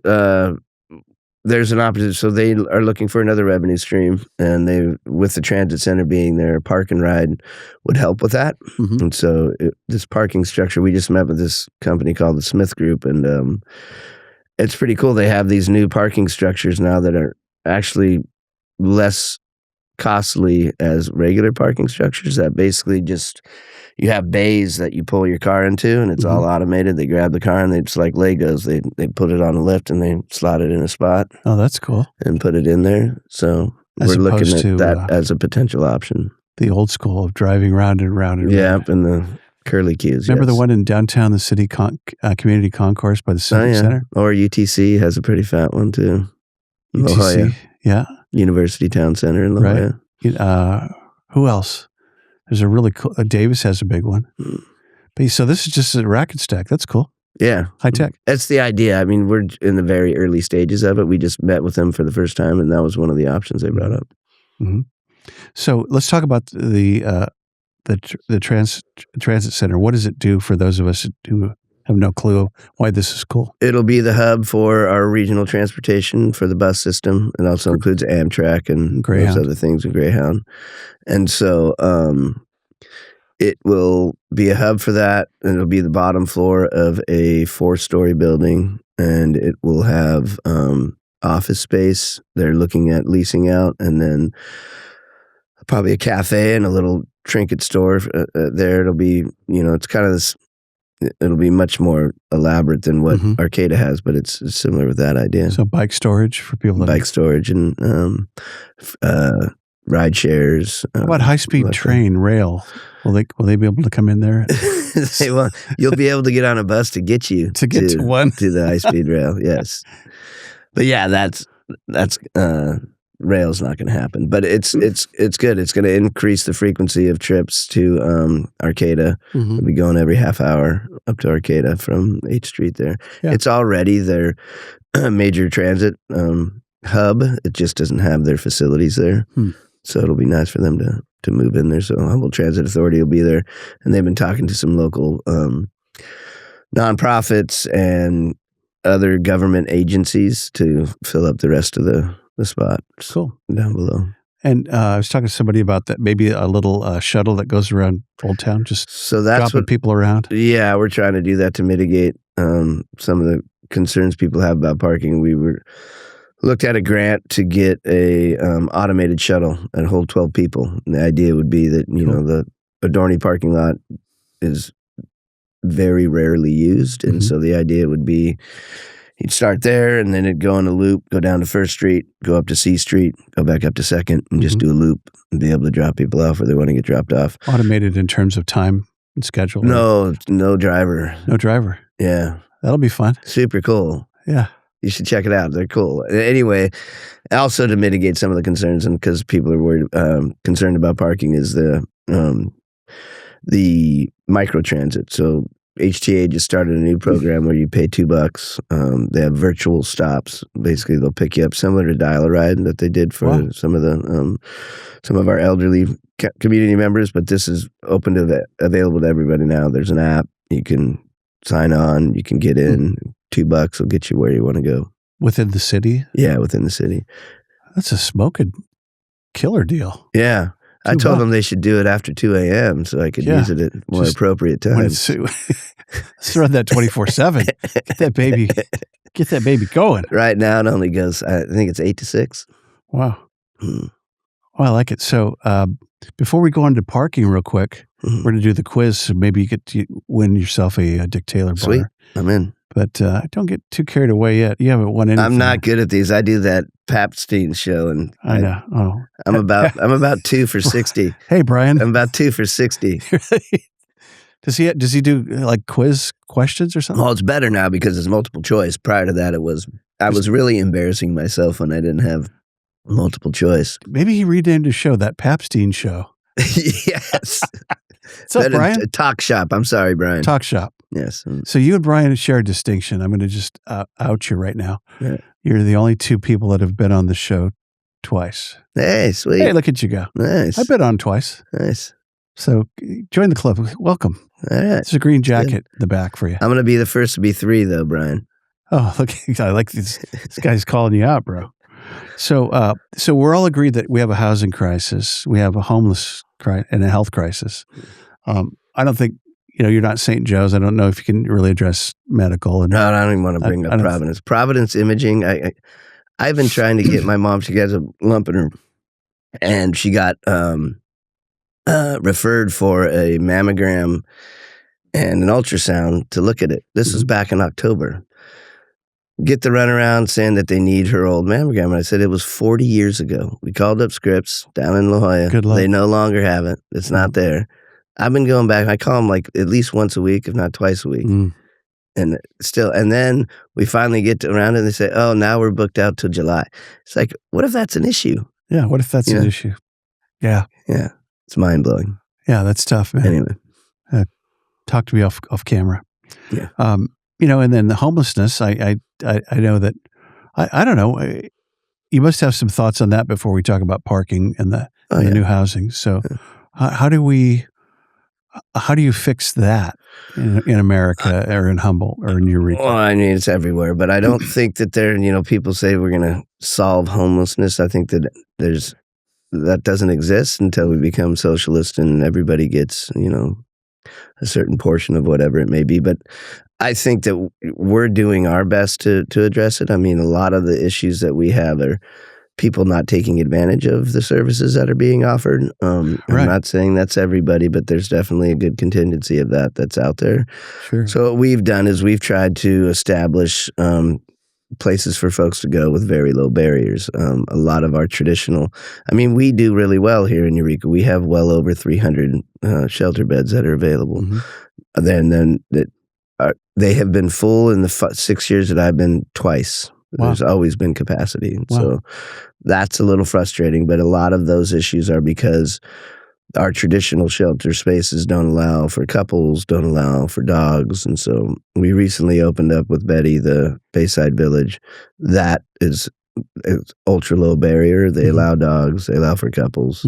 there's an opposite. So they are looking for another revenue stream, and with the transit center being there, park and ride would help with that. And so this parking structure, we just met with this company called the Smith Group, and it's pretty cool. They have these new parking structures now that are actually less costly as regular parking structures, that basically just you have bays that you pull your car into, and it's all automated. They grab the car, and it's like Legos. They put it on a lift, and they slot it in a spot. Oh, that's cool. And put it in there. So we're looking at that as a potential option. The old school of driving round and round and round. And the curly queues. Remember the one in downtown, the city community concourse by the Civic Center? Or UTC has a pretty fat one too. UTC, La Jolla. Yeah. University Town Center in La Jolla. Right. Who else? There's a really cool, Davis has a big one. But so this is just a racket stack. That's cool. Yeah. High tech. That's the idea. I mean, we're in the very early stages of it. We just met with them for the first time, and that was one of the options they brought up. So let's talk about the transit center. What does it do for those of us who have no clue why this is cool? It'll be the hub for our regional transportation for the bus system. It also includes Amtrak and those other things in Greyhound. And so it will be a hub for that, and it'll be the bottom floor of a 4-story building, and it will have office space. They're looking at leasing out, and then probably a cafe and a little trinket store there. It'll be, it's kind of this, it'll be much more elaborate than what Arcata has, but it's similar with that idea. So bike storage for people. Bike storage and ride shares. How about high-speed train, rail? Will they be able to come in there? Well, you'll be able to get on a bus to get you to one to the high-speed rail. Yes, but yeah, that's rail's not going to happen. But it's good. It's going to increase the frequency of trips to Arcata. We'll be going every half hour up to Arcata from 8th Street there. Yeah. It's already their major transit hub. It just doesn't have their facilities there. So it'll be nice for them to move in there. So Humboldt Transit Authority will be there. And they've been talking to some local nonprofits and other government agencies to fill up the rest of the spots. Cool. Down below. And I was talking to somebody about that, maybe a little shuttle that goes around Old Town, just dropping people around. Yeah, we're trying to do that to mitigate some of the concerns people have about parking. We looked at a grant to get a automated shuttle and hold 12 people. And the idea would be that, the Adorney parking lot is very rarely used. And so the idea would be you'd start there, and then it'd go in a loop, go down to 1st Street, go up to C Street, go back up to 2nd, and just do a loop and be able to drop people off where they want to get dropped off. Automated in terms of time and schedule? No driver. No driver? Yeah. That'll be fun. Super cool. Yeah. You should check it out. They're cool. Anyway, also to mitigate some of the concerns, and because people are worried, concerned about parking, is the Microtransit. So HTA just started a new program where you pay $2. They have virtual stops. Basically, they'll pick you up, similar to Dial-A-Ride that they did for some of our elderly community members. But this is available to everybody now. There's an app. You can sign on. You can get in. $2 will get you where you want to go. Within the city? Yeah, within the city. That's a smoking killer deal. Yeah. I told them they should do it after 2 a.m. so I could use it at more appropriate times. Let's run that 24/7. Get that baby going. Right now it only goes, I think it's 8 to 6. Wow. Well, I like it. So before we go into parking real quick, we're going to do the quiz. So maybe you get to win yourself a Dick Taylor bar. Sweet. I'm in. But don't get too carried away yet. You haven't won anything. I'm not good at these. I do that Papstein show, and I know. Oh, I'm about 2 for 60. Hey, Brian. I'm about 2 for 60. Does he do like quiz questions or something? Well, it's better now because it's multiple choice. Prior to that, I was really embarrassing myself when I didn't have multiple choice. Maybe he renamed his show that Papstein Show. Yes. What's up, Brian? Talk Shop. I'm sorry, Brian. Talk Shop. Yes. So you and Brian share a distinction. I'm going to just out you right now. Yeah. You're the only two people that have been on the show twice. Hey, sweet. Hey, look at you go. Nice. I've been on twice. Nice. So join the club. Welcome. All right. There's a green jacket in the back for you. I'm going to be the first to be 3, though, Brian. Oh, look! I like this. This guy's calling you out, bro. So we're all agreed that we have a housing crisis, we have a homeless crisis, and a health crisis. I don't think you're not St. Joe's. I don't know if you can really address medical. No, I don't even want to bring up Providence. Providence Imaging. I've been trying to get my mom. She has a lump in her, and she got referred for a mammogram and an ultrasound to look at it. This was back in October. Get the runaround saying that they need her old mammogram. And I said, it was 40 years ago. We called up Scripps down in La Jolla. Good luck. They no longer have it. It's not there. I've been going back. I call them like at least once a week, if not twice a week. And then we finally get around and they say, oh, now we're booked out till July. It's like, what if that's an issue? Yeah. What if that's an issue? Yeah. Yeah. It's mind blowing. Yeah. That's tough, man. Anyway. Talk to me off camera. Yeah. And then the homelessness, I know that, I don't know, you must have some thoughts on that before we talk about parking and the new housing. So how do you fix that in America or in Humboldt or in Eureka? Well, I mean, it's everywhere, but I don't think that people say we're going to solve homelessness. I think that that doesn't exist until we become socialist and everybody gets, a certain portion of whatever it may be. But I think that we're doing our best to address it. I mean, a lot of the issues that we have are people not taking advantage of the services that are being offered. I'm not saying that's everybody, but there's definitely a good contingency of that's out there. Sure. So what we've done is we've tried to establish places for folks to go with very low barriers. A lot of our traditional, we do really well here in Eureka. We have well over 300 shelter beds that are available. Then they have been full in the 6 years that I've been twice. Wow. There's always been capacity. Wow. So that's a little frustrating, but a lot of those issues are because our traditional shelter spaces don't allow for couples, don't allow for dogs. And so we recently opened up with Betty, the Bayside Village. That is ultra low barrier. They allow dogs, they allow for couples.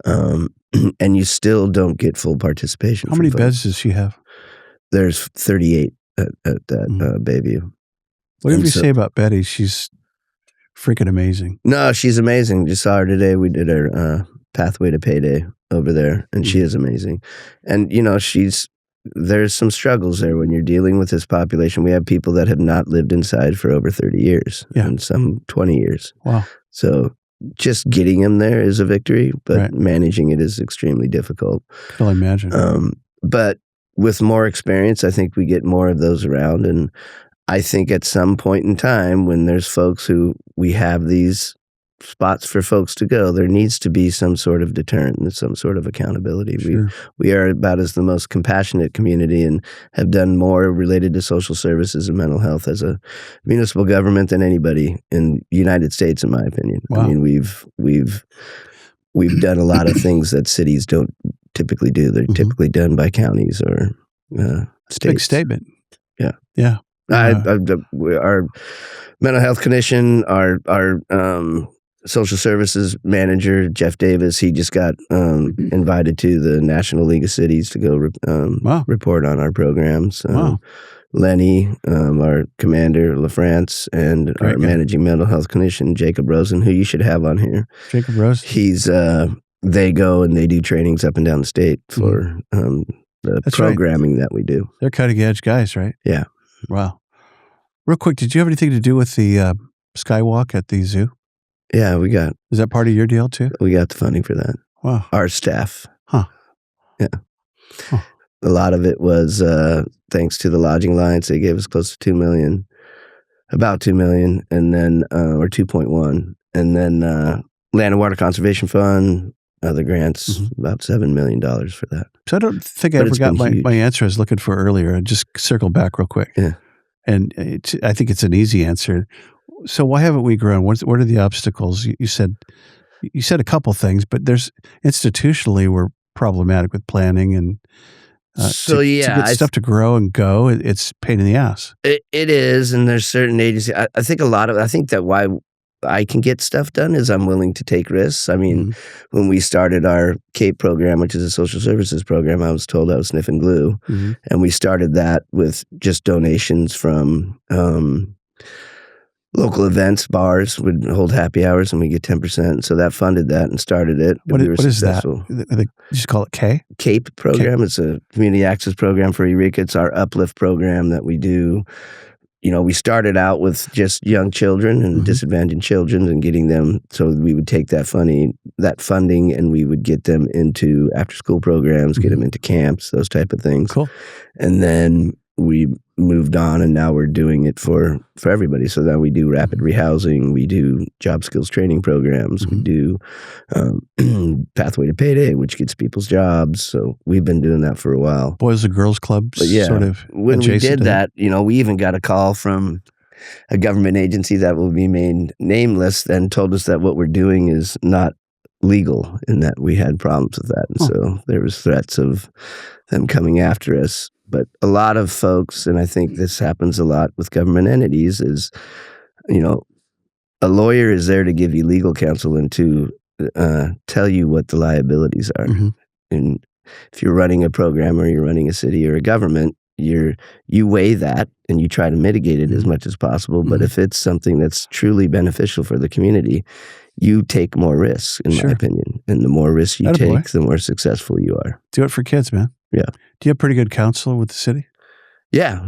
And you still don't get full participation. How many beds does she have? There's 38 at that Bayview. Whatever you say about Betty, she's freaking amazing. No, she's amazing. Just saw her today. We did her Pathway to Payday over there, and she is amazing. And, there's some struggles there when you're dealing with this population. We have people that have not lived inside for over 30 years and some 20 years. Wow. So just getting them there is a victory, but managing it is extremely difficult. I can only imagine. But with more experience, I think we get more of those around. And I think at some point in time, when there's folks who we have these spots for folks to go, there needs to be some sort of deterrent and some sort of accountability. Sure. We are about as the most compassionate community and have done more related to social services and mental health as a municipal government than anybody in the United States, in my opinion. Wow. We've done a lot of things that cities don't typically do. They're typically done by counties or states. Big statement. Yeah. Yeah. Our mental health clinician, our social services manager, Jeff Davis, he just got invited to the National League of Cities to go report on our programs. Lenny, our commander, LaFrance, and our managing mental health clinician, Jacob Rosen, who you should have on here. Jacob Rosen. He's they go and they do trainings up and down the state for the programming that we do. They're cutting edge guys, right? Yeah. Wow. Real quick, did you have anything to do with the skywalk at the zoo? Yeah, Is that part of your deal too? We got the funding for that. Wow. Our staff. Huh. Yeah. Huh. A lot of it was thanks to the Lodging Alliance. They gave us close to $2 million, about $2 million, and then or 2.1, and then Land and Water Conservation Fund, other grants, about $7 million for that. So I don't think I But ever it's got been my huge. answer I was looking for earlier. I just circle back real quick. Yeah. And I think it's an easy answer. So why haven't we grown? What are the obstacles? You said a couple things, but there's institutionally we're problematic with planning and So to yeah, get stuff to grow and go. It's a pain in the ass. it is, and there's certain agencies. I think I think that why I can get stuff done is I'm willing to take risks. I mean, when we started our CAPE program, which is a social services program, I was told I was sniffing glue. And we started that with just donations from local events. Bars would hold happy hours and we get 10%. So that funded that and started it. What we were is that? successful. You just call it K? CAPE program. It's a community access program for Eureka. It's our uplift program that we do. We started out with just young children and disadvantaged children and getting them, so we would take that funding and we would get them into after-school programs, get them into camps, those type of things. Cool. And then we moved on, and now we're doing it for everybody. So now we do rapid rehousing, we do job skills training programs, we do Pathway to Payday, which gets people's jobs. So we've been doing that for a while. Boys and Girls Club, sort of. When we did that, we even got a call from a government agency that will be made nameless and told us that what we're doing is not legal and that we had problems with that. And so there was threats of them coming after us. But a lot of folks, and I think this happens a lot with government entities, is, a lawyer is there to give you legal counsel and to tell you what the liabilities are. And if you're running a program or you're running a city or a government, you weigh that and you try to mitigate it as much as possible. But if it's something that's truly beneficial for the community, you take more risks, in my opinion. And the more risks you take, the more successful you are. Do it for kids, man. Yeah. Do you have pretty good counsel with the city? Yeah,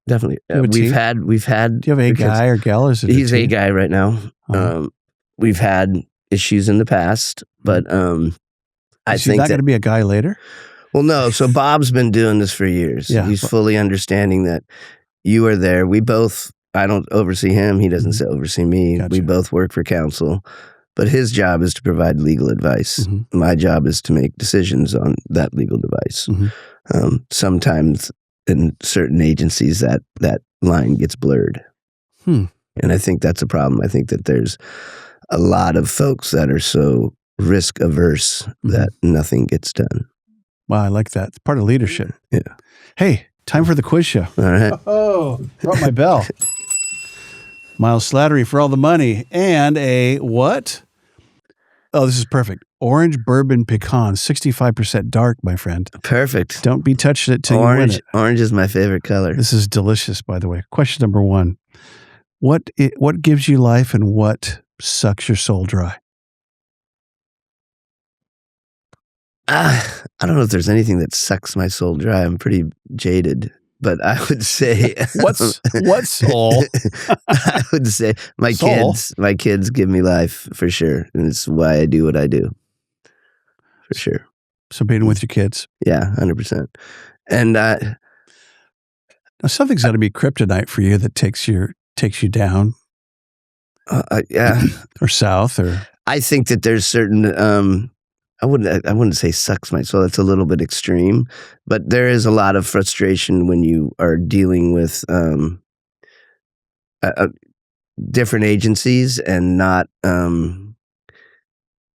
definitely. We've had. Do you have a guy or gal? Or is it he's a guy right now. We've had issues in the past, but I think he's not going to be a guy later. Well, no. So Bob's been doing this for years. Yeah. He's fully understanding that you are there. We both. I don't oversee him. He doesn't oversee me. Gotcha. We both work for council. But his job is to provide legal advice. My job is to make decisions on that legal advice. Sometimes in certain agencies that line gets blurred. And I think that's a problem. I think that there's a lot of folks that are so risk averse that nothing gets done. Wow, I like that. It's part of leadership. Yeah. Hey, time for the quiz show. All right. Oh, brought my bell. Miles Slattery for all the money. And a what? Oh, this is perfect. Orange bourbon pecan, 65% dark, my friend. Perfect. Don't be touching it till you win it. Orange is my favorite color. This is delicious, by the way. Question number 1. What gives you life and what sucks your soul dry? I don't know if there's anything that sucks my soul dry. I'm pretty jaded. But I would say what's soul? I would say my kids give me life for sure. And it's why I do what I do. For sure. So being with your kids. Yeah, 100%. And now something's got to be kryptonite for you that takes you down. Yeah. Or south or I think that there's certain I wouldn't say sucks my soul. That's a little bit extreme, but there is a lot of frustration when you are dealing with different agencies and not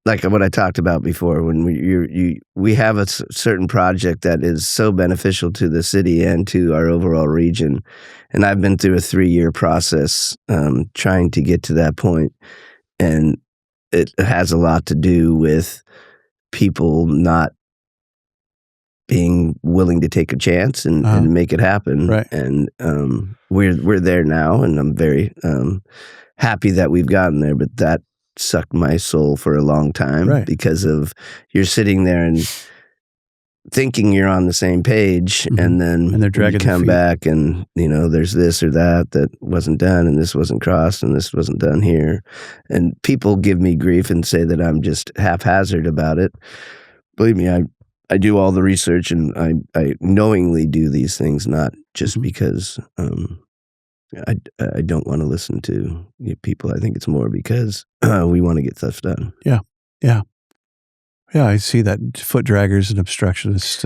like what I talked about before. When we have a certain project that is so beneficial to the city and to our overall region, and I've been through a 3-year process trying to get to that point, and it has a lot to do with people not being willing to take a chance and make it happen. Right. And we're there now, and I'm very happy that we've gotten there. But that sucked my soul for a long time because of you're sitting there and thinking you're on the same page, and then they're dragging you come back, and there's this or that wasn't done, and this wasn't crossed, and this wasn't done here, and people give me grief and say that I'm just haphazard about it. Believe me, I I do all the research, and I knowingly do these things, not just because I don't want to listen to people. I think it's more because we want to get stuff done. Yeah. I see that foot draggers and obstructionists.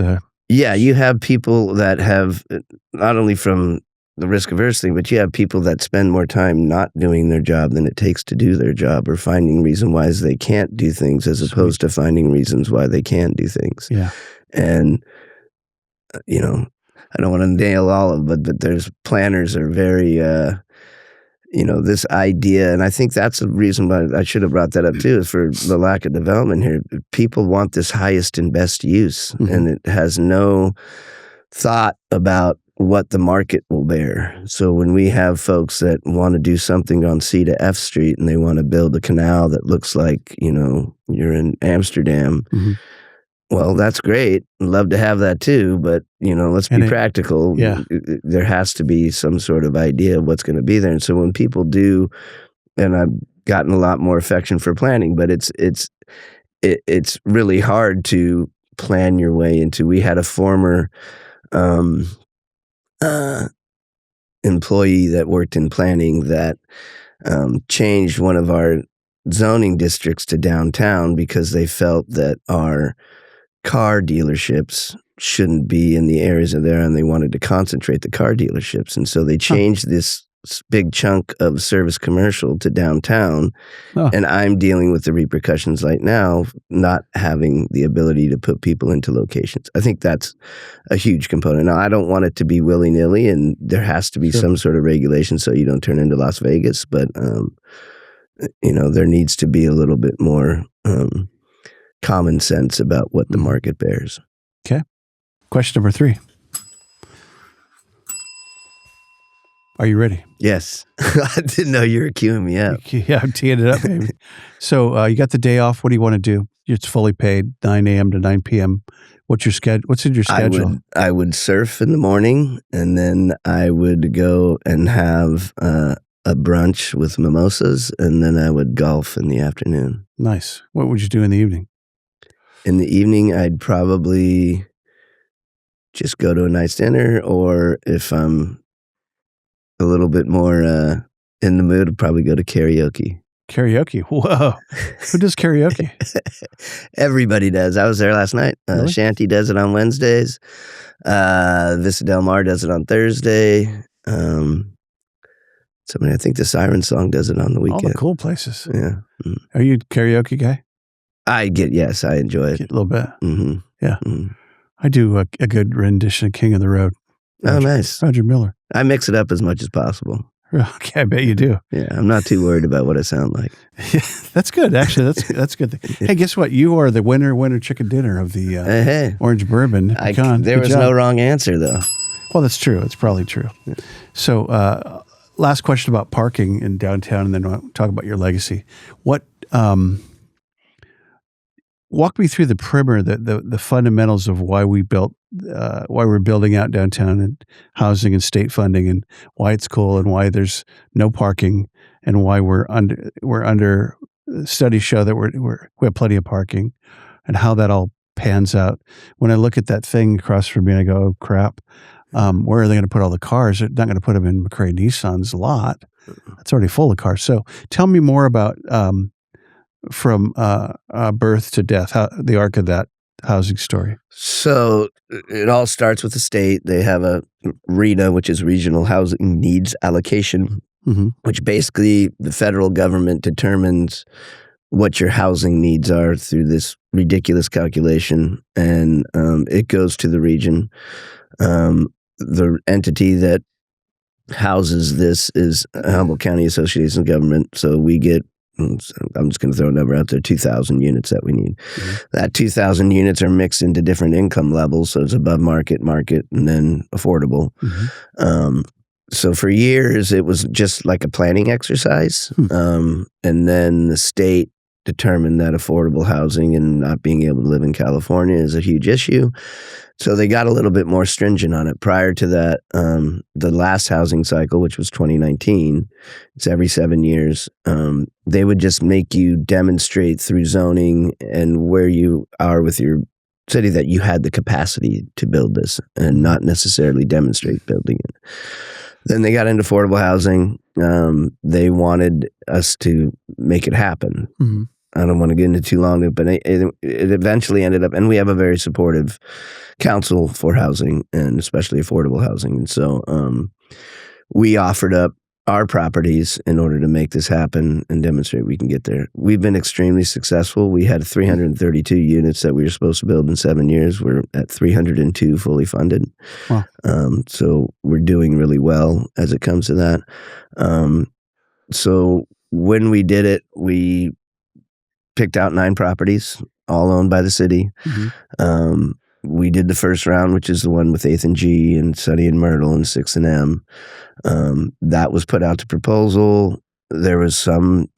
Yeah, you have people that have, not only from the risk averse thing, but you have people that spend more time not doing their job than it takes to do their job, or finding reasons why they can't do things as opposed to finding reasons why they can do things. Yeah. And, I don't want to nail all of it, but there's planners are very, this idea, and I think that's the reason why I should have brought that up too, is for the lack of development here. People want this highest and best use, and it has no thought about what the market will bear. So when we have folks that want to do something on C to F Street and they want to build a canal that looks like, you're in Amsterdam, well, that's great. I'd love to have that too, but, let's be practical. Yeah. There has to be some sort of idea of what's going to be there. And so when people do, and I've gotten a lot more affection for planning, but it's really hard to plan your way into. We had a former employee that worked in planning that changed one of our zoning districts to downtown because they felt that our car dealerships shouldn't be in the areas of there, and they wanted to concentrate the car dealerships. And so they changed this big chunk of service commercial to downtown. And I'm dealing with the repercussions right now, not having the ability to put people into locations. I think that's a huge component. Now, I don't want it to be willy-nilly, and there has to be some sort of regulation so you don't turn into Las Vegas. But, there needs to be a little bit more common sense about what the market bears. Okay. Question number 3. Are you ready? Yes. I didn't know you were queuing me up. Yeah, I'm teeing it up, baby. So you got the day off. What do you want to do? It's fully paid, 9 a.m. to 9 p.m. What's your schedule? What's in your schedule? I would surf in the morning, and then I would go and have a brunch with mimosas, and then I would golf in the afternoon. Nice. What would you do in the evening? In the evening, I'd probably just go to a nice dinner, or if I'm a little bit more in the mood, I'd probably go to karaoke. Karaoke? Whoa. Who does karaoke? Everybody does. I was there last night. Really? Shanty does it on Wednesdays. Vista Del Mar does it on Thursday. I think the Siren Song does it on the weekend. All the cool places. Yeah. Are you a karaoke guy? Yes, I enjoy it. A little bit. Mm-hmm. Yeah. Mm-hmm. I do a good rendition of King of the Road. Nice. Roger Miller. I mix it up as much as possible. Okay, I bet you do. Yeah, I'm not too worried about what I sound like. Yeah, that's good. Actually, that's good. Hey, guess what? You are the winner chicken dinner of the hey. Orange Bourbon. There was no wrong answer, though. Well, that's true. It's probably true. Yeah. So, last question about parking in downtown, and then we'll talk about your legacy. What walk me through the primer, the fundamentals of why we're building out downtown and housing and state funding, and why it's cool, and why there's no parking, and why we're under studies show that we have plenty of parking, and how that all pans out. When I look at that thing across from me, I go, oh crap, where are they going to put all the cars? They're not going to put them in McRae Nissan's lot. It's already full of cars. So tell me more about from birth to death, the arc of that housing story. So it all starts with the state. They have a RHNA, which is Regional Housing Needs Allocation, which basically the federal government determines what your housing needs are through this ridiculous calculation, and it goes to the region. The entity that houses this is Humboldt County Association of Government, so we get, I'm just going to throw a number out there, 2,000 units that we need. That 2,000 units are mixed into different income levels, so it's above market, and then affordable. So for years, it was just like a planning exercise, and then the state determined that affordable housing and not being able to live in California is a huge issue. So they got a little bit more stringent on it. Prior to that, the last housing cycle, which was 2019, it's every 7 years, they would just make you demonstrate through zoning and where you are with your city that you had the capacity to build this and not necessarily demonstrate building it. Then they got into affordable housing. They wanted us to make it happen. Mm-hmm. I don't want to get into too long, but it eventually ended up, and we have a very supportive council for housing and especially affordable housing. And so we offered up our properties in order to make this happen and demonstrate we can get there. We've been extremely successful. We had 332 units that we were supposed to build in 7 years. We're at 302 fully funded. Wow. So we're doing really well as it comes to that. So when we did it, we picked out 9 properties, all owned by the city. Mm-hmm. We did the first round, which is the one with 8th and G and Sunny and Myrtle and 6th and M. That was put out to proposal. There was some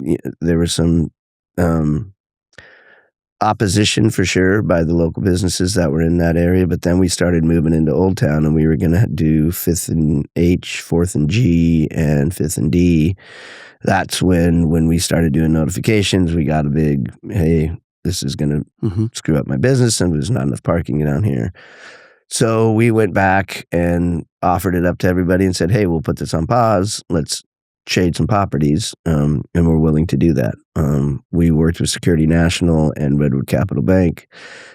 opposition for sure by the local businesses that were in that area. But then we started moving into Old Town, and we were going to do 5th and H, 4th and G, and 5th and D. That's when we started doing notifications. We got a big, hey, this is going to screw up my business, and there's not enough parking down here. So we went back and offered it up to everybody and said, hey, we'll put this on pause. Let's trade some properties, and we're willing to do that. We worked with Security National and Redwood Capital Bank.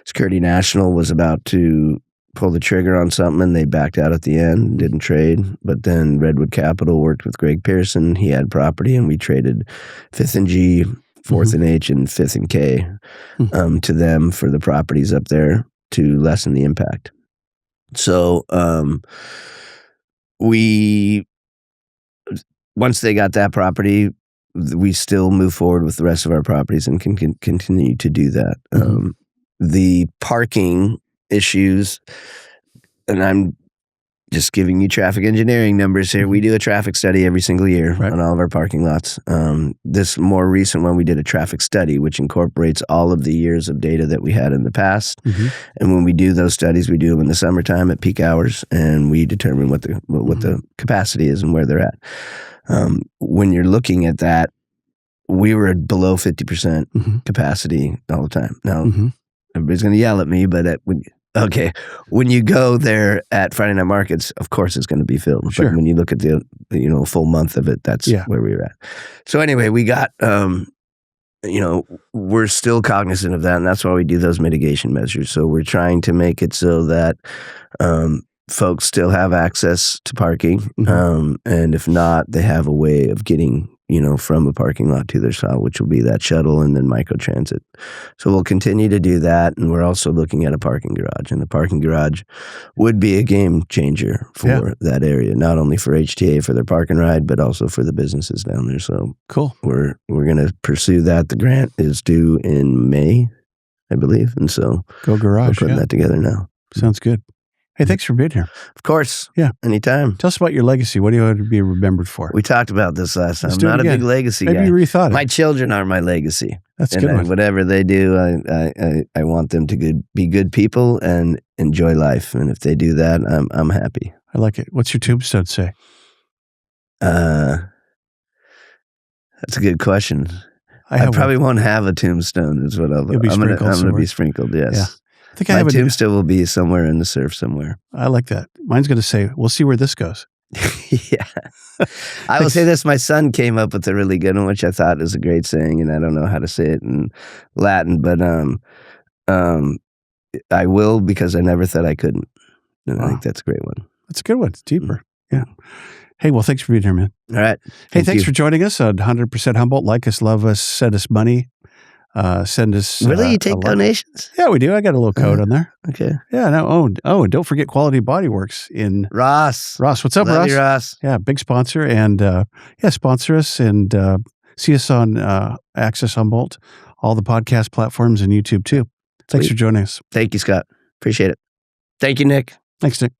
Security National was about to pull the trigger on something, and they backed out at the end, didn't trade. But then Redwood Capital worked with Greg Pearson. He had property, and we traded 5th and G, 4th and H, and 5th and K to them for the properties up there to lessen the impact. So once they got that property, we still move forward with the rest of our properties and can continue to do that. The parking issues, and I'm just giving you traffic engineering numbers here. We do a traffic study every single year on all of our parking lots. This more recent one, we did a traffic study, which incorporates all of the years of data that we had in the past. And when we do those studies, we do them in the summertime at peak hours, and we determine what the capacity is and where they're at. When you're looking at that, we were at below 50% capacity all the time. Now, everybody's going to yell at me, but when you go there at Friday night markets, of course it's going to be filled. Sure. But when you look at the full month of it, that's where we were at. So anyway, we got we're still cognizant of that, and that's why we do those mitigation measures. So we're trying to make it so that folks still have access to parking, and if not, they have a way of getting from a parking lot to their stop, which will be that shuttle and then microtransit. So we'll continue to do that, and we're also looking at a parking garage, and the parking garage would be a game changer for that area, not only for HTA for their park and ride, but also for the businesses down there. So cool. We're going to pursue that. The grant is due in May, I believe, and so go garage. We're putting that together now. Sounds good. Hey, thanks for being here. Of course. Yeah. Anytime. Tell us about your legacy. What do you want to be remembered for? We talked about this last time. Let's I'm not a big legacy guy. Maybe you rethought it. My children are my legacy. That's a good one. Whatever they do, I want them to be good people and enjoy life. And if they do that, I'm happy. I like it. What's your tombstone say? That's a good question. I probably won't have a tombstone. Is what I'm going to be sprinkled. Yes. Yeah. I think my tombstone will be somewhere in the surf somewhere. I like that. Mine's going to say, we'll see where this goes. Yeah. I will say this. My son came up with a really good one, which I thought is a great saying, and I don't know how to say it in Latin, but I will because I never thought I couldn't. And I think that's a great one. That's a good one. It's deeper. Yeah. Hey, well, thanks for being here, man. All right. Hey, thanks for joining us on 100% Humboldt. Like us, love us, send us money. Send us. Really? You take donations? Yeah, we do. I got a little code on there. Okay. Yeah. No. Oh, and don't forget Quality Body Works in Ross. What's up, Love Ross? You, Ross? Yeah, big sponsor. And sponsor us and see us on Access Humboldt, all the podcast platforms, and YouTube too. Thanks for joining us. Thank you, Scott. Appreciate it. Thank you, Nick. Thanks, Nick.